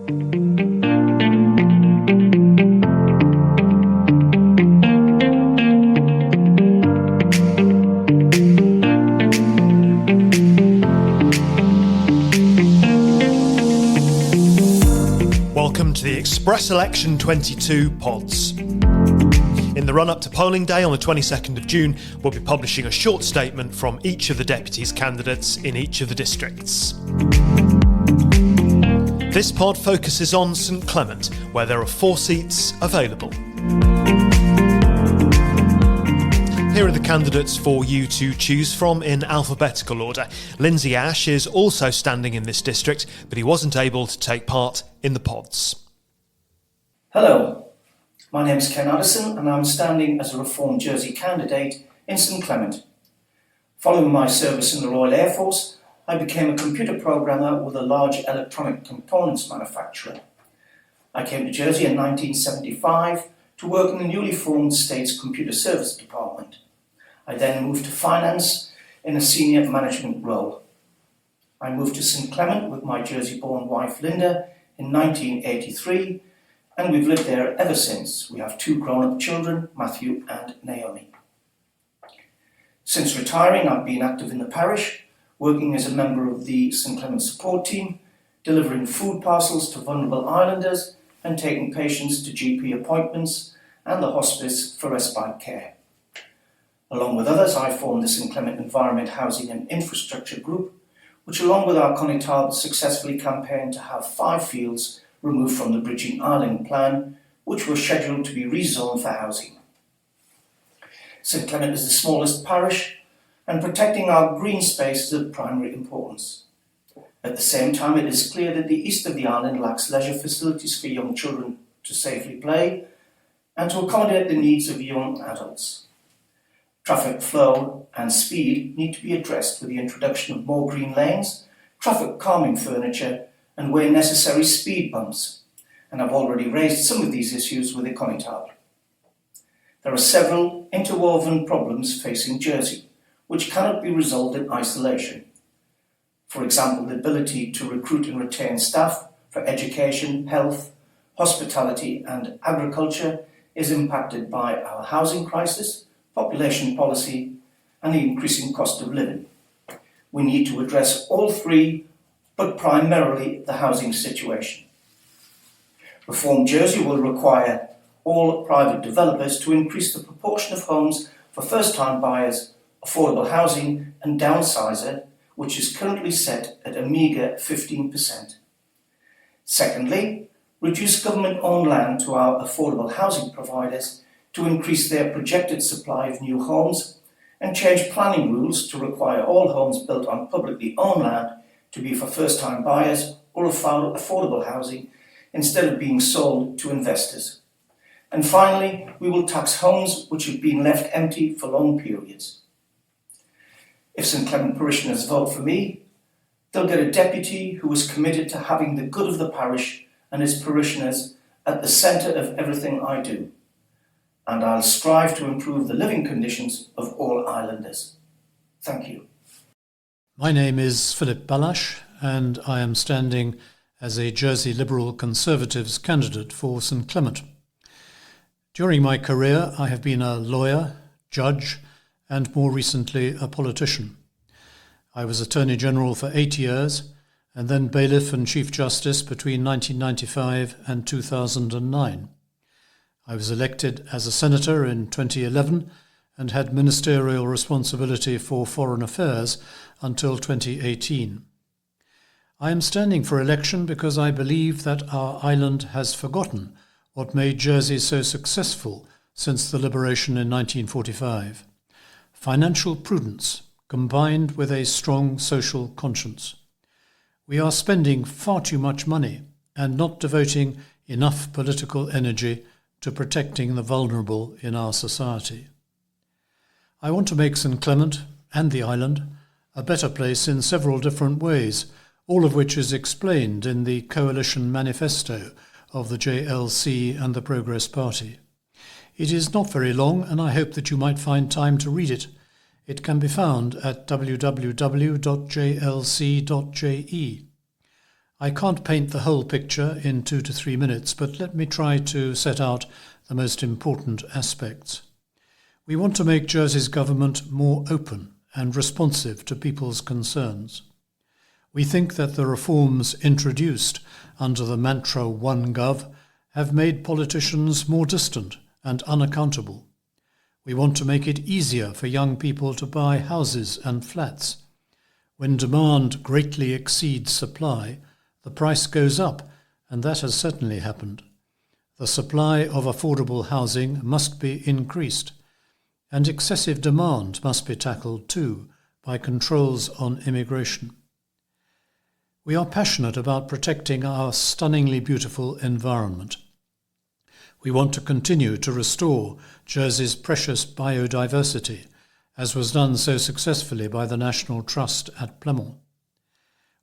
Welcome to the Express Election 22 pods. In the run-up to polling day on the 22nd of June, we'll be publishing a short statement from each of the Deputies candidates in each of the districts. This pod focuses on St Clement, where there are 4 seats available. Here are the candidates for you to choose from in alphabetical order. Lindsay Ash is also standing in this district, but he wasn't able to take part in the pods. Hello, my name is Ken Addison and I'm standing as a Reform Jersey candidate in St Clement. Following my service in the Royal Air Force, I became a computer programmer with a large electronic components manufacturer. I came to Jersey in 1975 to work in the newly formed State's Computer Service Department. I then moved to finance in a senior management role. I moved to St Clement with my Jersey-born wife Linda in 1983, and we've lived there ever since. We have 2 grown-up children, Matthew and Naomi. Since retiring, I've been active in the parish, working as a member of the St Clement support team, delivering food parcels to vulnerable islanders and taking patients to GP appointments and the hospice for respite care. Along with others, I formed the St Clement Environment, Housing and Infrastructure Group, which along with our Connie Talbot successfully campaigned to have 5 fields removed from the Bridging Island plan, which were scheduled to be rezoned for housing. St Clement is the smallest parish, and protecting our green space is of primary importance. At the same time, it is clear that the east of the island lacks leisure facilities for young children to safely play and to accommodate the needs of young adults. Traffic flow and speed need to be addressed with the introduction of more green lanes, traffic calming furniture, and where necessary speed bumps, and I've already raised some of these issues with the Connie Talbot. There are several interwoven problems facing Jersey, which cannot be resolved in isolation. For example, the ability to recruit and retain staff for education, health, hospitality and agriculture is impacted by our housing crisis, population policy and the increasing cost of living. We need to address all 3, but primarily the housing situation. Reform Jersey will require all private developers to increase the proportion of homes for first-time buyers, affordable housing and downsizer, which is currently set at a meagre 15%. Secondly, reduce government-owned land to our affordable housing providers to increase their projected supply of new homes and change planning rules to require all homes built on publicly owned land to be for first-time buyers or affordable housing instead of being sold to investors. And finally, we will tax homes which have been left empty for long periods. If St Clement parishioners vote for me, they'll get a deputy who is committed to having the good of the parish and his parishioners at the centre of everything I do. And I'll strive to improve the living conditions of all islanders. Thank you. My name is Philip Balash, and I am standing as a Jersey Liberal Conservatives candidate for St Clement. During my career, I have been a lawyer, judge, and more recently a politician. I was Attorney General for 8 years, and then Bailiff and Chief Justice between 1995 and 2009. I was elected as a senator in 2011 and had ministerial responsibility for foreign affairs until 2018. I am standing for election because I believe that our island has forgotten what made Jersey so successful since the liberation in 1945. Financial prudence combined with a strong social conscience. We are spending far too much money and not devoting enough political energy to protecting the vulnerable in our society. I want to make St Clement and the island a better place in several different ways, all of which is explained in the coalition manifesto of the JLC and the Progress Party. It is not very long, and I hope that you might find time to read it. It can be found at www.jlc.je. I can't paint the whole picture in 2 to 3 minutes, but let me try to set out the most important aspects. We want to make Jersey's government more open and responsive to people's concerns. We think that the reforms introduced under the mantra OneGov have made politicians more distant and unaccountable. We want to make it easier for young people to buy houses and flats. When demand greatly exceeds supply, the price goes up, and that has certainly happened. The supply of affordable housing must be increased, and excessive demand must be tackled too by controls on immigration. We are passionate about protecting our stunningly beautiful environment. We want to continue to restore Jersey's precious biodiversity, as was done so successfully by the National Trust at Clement.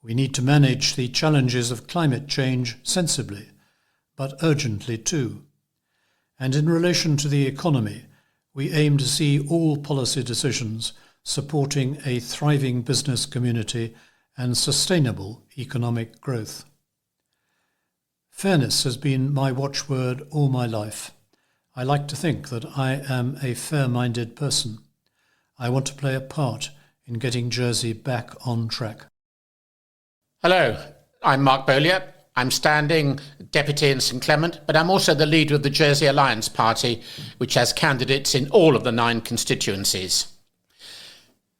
We need to manage the challenges of climate change sensibly, but urgently too. And in relation to the economy, we aim to see all policy decisions supporting a thriving business community and sustainable economic growth. Fairness has been my watchword all my life. I like to think that I am a fair-minded person. I want to play a part in getting Jersey back on track. Hello, I'm Mark Bollet. I'm standing deputy in St Clement, but I'm also the leader of the Jersey Alliance Party, which has candidates in all of the 9 constituencies.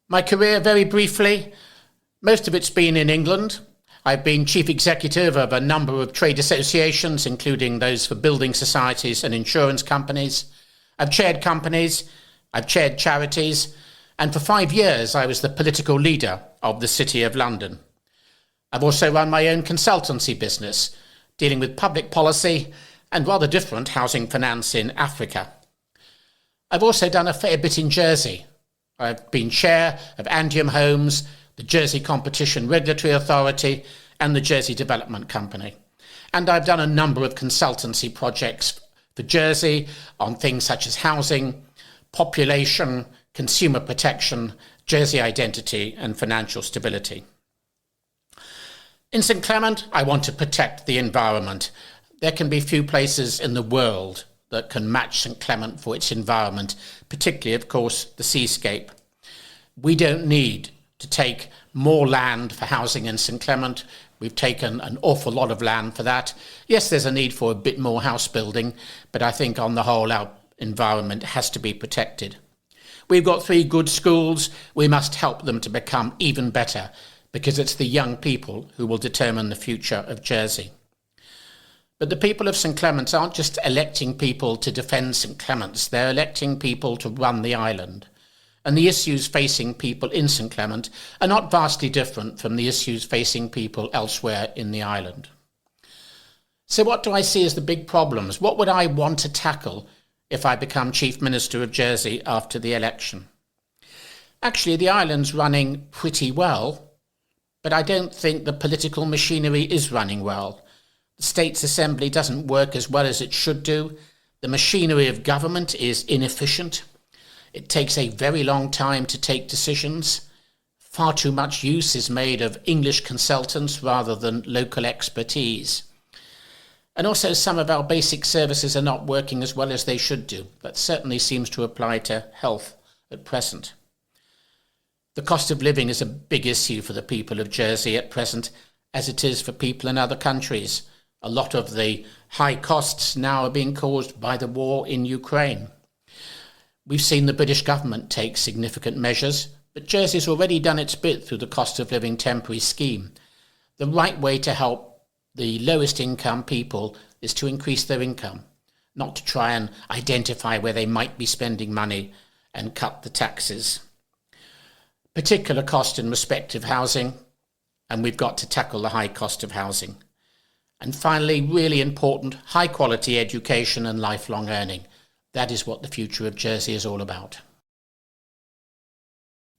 My career, very briefly, most of it's been in England. I've been chief executive of a number of trade associations, including those for building societies and insurance companies. I've chaired companies, I've chaired charities, and for 5 years I was the political leader of the City of London. I've also run my own consultancy business, dealing with public policy and rather different housing finance in Africa. I've also done a fair bit in Jersey. I've been chair of Andium Homes, the Jersey Competition Regulatory Authority, and the Jersey Development Company. And I've done a number of consultancy projects for Jersey on things such as housing, population, consumer protection, Jersey identity, and financial stability. In St Clement, I want to protect the environment. There can be few places in the world that can match St Clement for its environment, particularly, of course, the seascape. We don't need to take more land for housing in St Clement. We've taken an awful lot of land for that. Yes, there's a need for a bit more house building, but I think on the whole our environment has to be protected. We've got 3 good schools. We must help them to become even better, because it's the young people who will determine the future of Jersey. But the people of St Clement's aren't just electing people to defend St Clement's, they're electing people to run the island. And the issues facing people in St Clement are not vastly different from the issues facing people elsewhere in the island. So what do I see as the big problems? What would I want to tackle if I become Chief Minister of Jersey after the election? Actually, the island's running pretty well, but I don't think the political machinery is running well. The State's Assembly doesn't work as well as it should do. The machinery of government is inefficient. It takes a very long time to take decisions. Far too much use is made of English consultants rather than local expertise. And also some of our basic services are not working as well as they should do. That certainly seems to apply to health at present. The cost of living is a big issue for the people of Jersey at present, as it is for people in other countries. A lot of the high costs now are being caused by the war in Ukraine. We've seen the British government take significant measures, but Jersey's already done its bit through the cost of living temporary scheme. The right way to help the lowest income people is to increase their income, not to try and identify where they might be spending money and cut the taxes. Particular cost in respect of housing, and we've got to tackle the high cost of housing. And finally, really important, high quality education and lifelong earning. That is what the future of Jersey is all about.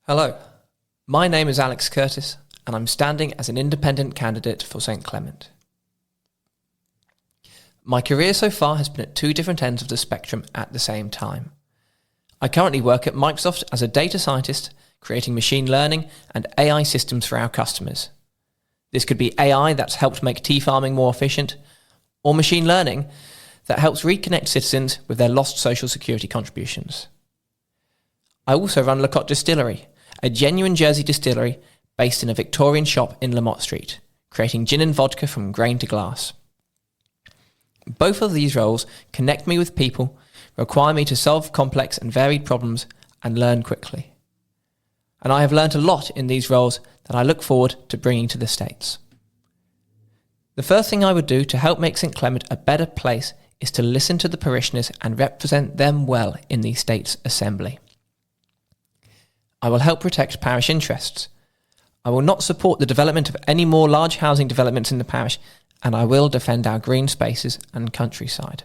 Hello, my name is Alex Curtis, and I'm standing as an independent candidate for St Clement. My career so far has been at 2 different ends of the spectrum at the same time. I currently work at Microsoft as a data scientist, creating machine learning and AI systems for our customers. This could be AI that's helped make tea farming more efficient, or machine learning that helps reconnect citizens with their lost social security contributions. I also run Lecoq Distillery, a genuine Jersey distillery based in a Victorian shop in Lamott Street, creating gin and vodka from grain to glass. Both of these roles connect me with people, require me to solve complex and varied problems, and learn quickly. And I have learnt a lot in these roles that I look forward to bringing to the States. The first thing I would do to help make St Clement a better place is to listen to the parishioners and represent them well in the States Assembly. I will help protect parish interests. I will not support the development of any more large housing developments in the parish, and I will defend our green spaces and countryside.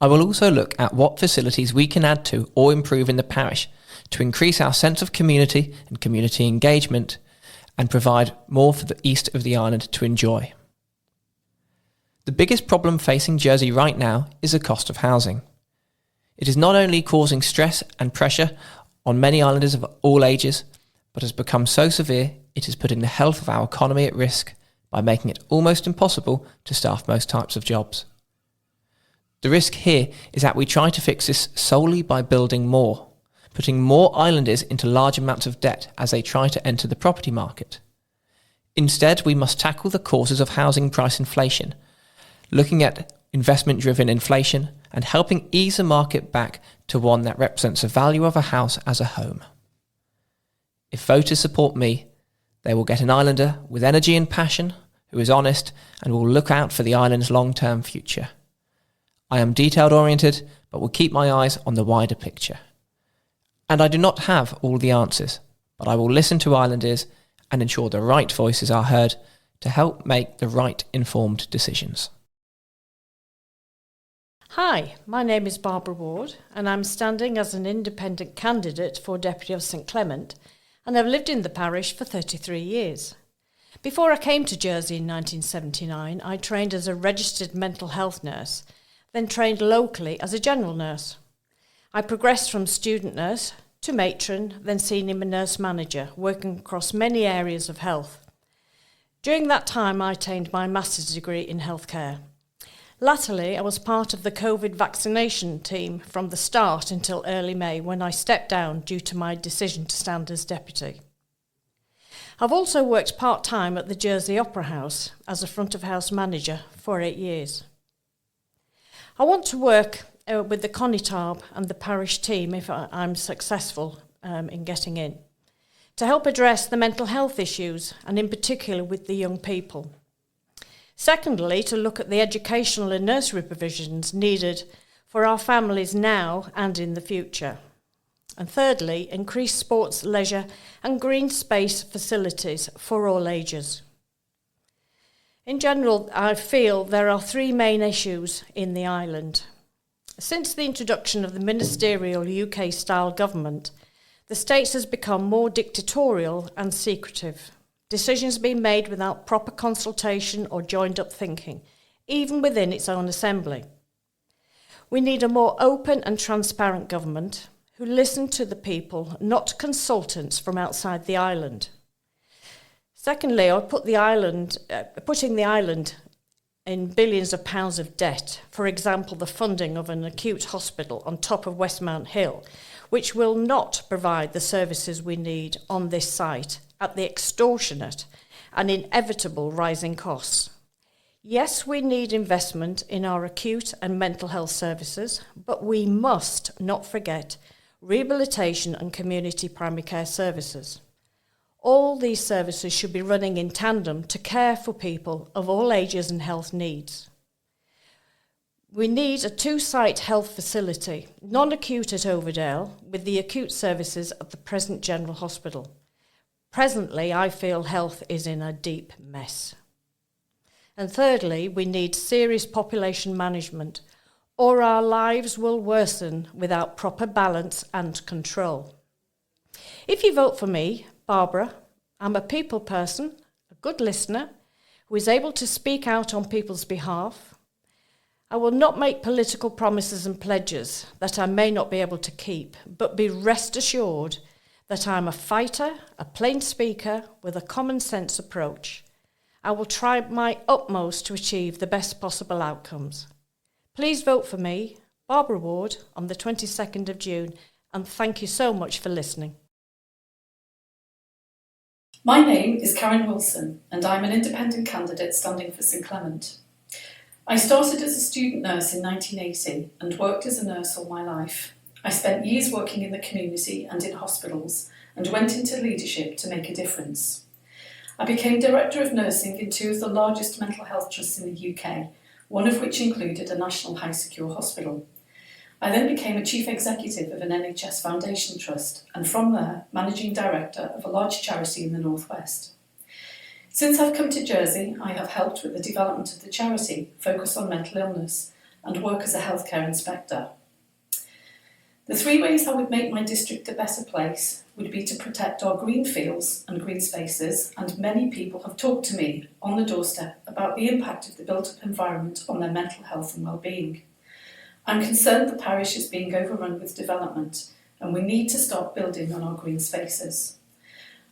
I will also look at what facilities we can add to or improve in the parish to increase our sense of community and community engagement and provide more for the east of the island to enjoy. The biggest problem facing Jersey right now is the cost of housing. It is not only causing stress and pressure on many islanders of all ages, but has become so severe it is putting the health of our economy at risk by making it almost impossible to staff most types of jobs. The risk here is that we try to fix this solely by building more, putting more islanders into large amounts of debt as they try to enter the property market. Instead, we must tackle the causes of housing price inflation, looking at investment-driven inflation and helping ease the market back to one that represents the value of a house as a home. If voters support me, they will get an islander with energy and passion, who is honest and will look out for the island's long-term future. I am detailed-oriented, but will keep my eyes on the wider picture. And I do not have all the answers, but I will listen to islanders and ensure the right voices are heard to help make the right informed decisions. Hi, my name is Barbara Ward and I'm standing as an independent candidate for Deputy of St Clement, and I've lived in the parish for 33 years. Before I came to Jersey in 1979, I trained as a registered mental health nurse, then trained locally as a general nurse. I progressed from student nurse to matron, then senior nurse manager, working across many areas of health. During that time, I attained my master's degree in healthcare. Latterly, I was part of the COVID vaccination team from the start until early May, when I stepped down due to my decision to stand as deputy. I've also worked part-time at the Jersey Opera House as a front-of-house manager for 8 years. I want to work with the Conitab and the parish team, if I'm successful in getting in, to help address the mental health issues, and in particular with the young people. Secondly, to look at the educational and nursery provisions needed for our families now and in the future. And thirdly, increase sports, leisure and green space facilities for all ages. In general, I feel there are 3 main issues in the island. Since the introduction of the ministerial UK-style government, the States has become more dictatorial and secretive. Decisions being made without proper consultation or joined-up thinking, even within its own assembly. We need a more open and transparent government who listen to the people, not consultants from outside the island. Secondly, I putting the island in billions of pounds of debt, for example, the funding of an acute hospital on top of Westmount Hill, which will not provide the services we need on this site at the extortionate and inevitable rising costs. Yes, we need investment in our acute and mental health services, but we must not forget rehabilitation and community primary care services. All these services should be running in tandem to care for people of all ages and health needs. We need a 2-site health facility, non-acute at Overdale, with the acute services at the present General Hospital. Presently, I feel health is in a deep mess. And thirdly, we need serious population management, or our lives will worsen without proper balance and control. If you vote for me, Barbara, I'm a people person, a good listener, who is able to speak out on people's behalf. I will not make political promises and pledges that I may not be able to keep, but be rest assured that I'm a fighter, a plain speaker with a common sense approach. I will try my utmost to achieve the best possible outcomes. Please vote for me, Barbara Ward, on the 22nd of June, and thank you so much for listening. My name is Karen Wilson and I'm an independent candidate standing for St Clement. I started as a student nurse in 1980 and worked as a nurse all my life. I spent years working in the community and in hospitals and went into leadership to make a difference. I became Director of Nursing in two of the largest mental health trusts in the UK, one of which included a national high secure hospital. I then became a Chief Executive of an NHS Foundation Trust and from there Managing Director of a large charity in the North West. Since I've come to Jersey, I have helped with the development of the charity, focused on mental illness, and work as a healthcare inspector. The three ways I would make my district a better place would be to protect our green fields and green spaces, and many people have talked to me on the doorstep about the impact of the built-up environment on their mental health and well-being. I'm concerned the parish is being overrun with development and we need to start building on our green spaces.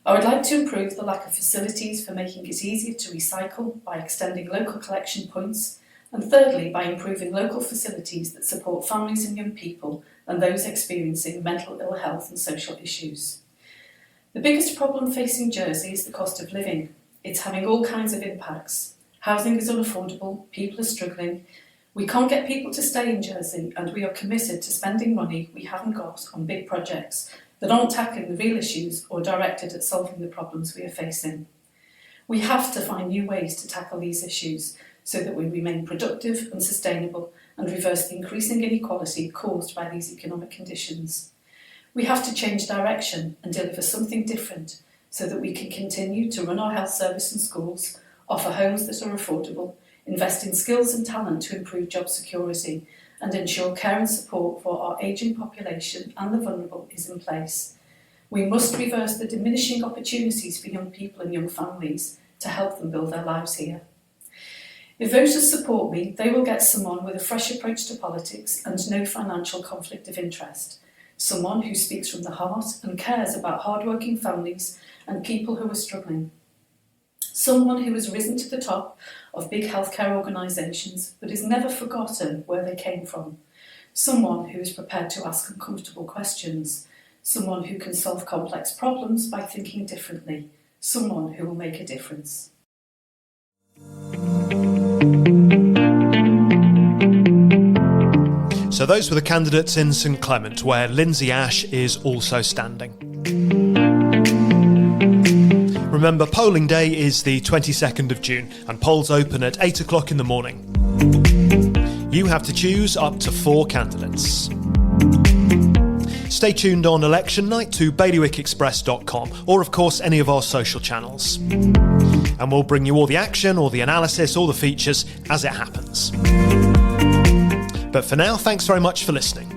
I would like to improve the lack of facilities for making it easier to recycle by extending local collection points, and thirdly by improving local facilities that support families and young people and those experiencing mental ill health and social issues. The biggest problem facing Jersey is the cost of living. It's having all kinds of impacts. Housing is unaffordable, people are struggling. We can't get people to stay in Jersey and we are committed to spending money we haven't got on big projects that aren't tackling the real issues or directed at solving the problems we are facing. We have to find new ways to tackle these issues so that we remain productive and sustainable and reverse the increasing inequality caused by these economic conditions. We have to change direction and deliver something different so that we can continue to run our health service and schools, offer homes that are affordable, invest in skills and talent to improve job security, and ensure care and support for our ageing population and the vulnerable is in place. We must reverse the diminishing opportunities for young people and young families to help them build their lives here. If voters support me, they will get someone with a fresh approach to politics and no financial conflict of interest. Someone who speaks from the heart and cares about hard-working families and people who are struggling. Someone who has risen to the top of big healthcare organisations but has never forgotten where they came from. Someone who is prepared to ask uncomfortable questions. Someone who can solve complex problems by thinking differently. Someone who will make a difference. So those were the candidates in St Clement, where Lindsay Ash is also standing. Remember, polling day is the 22nd of June and polls open at 8 o'clock in the morning. You have to choose up to 4 candidates. Stay tuned on election night to bailiwickexpress.com or of course any of our social channels. And we'll bring you all the action, all the analysis, all the features as it happens. But for now, thanks very much for listening.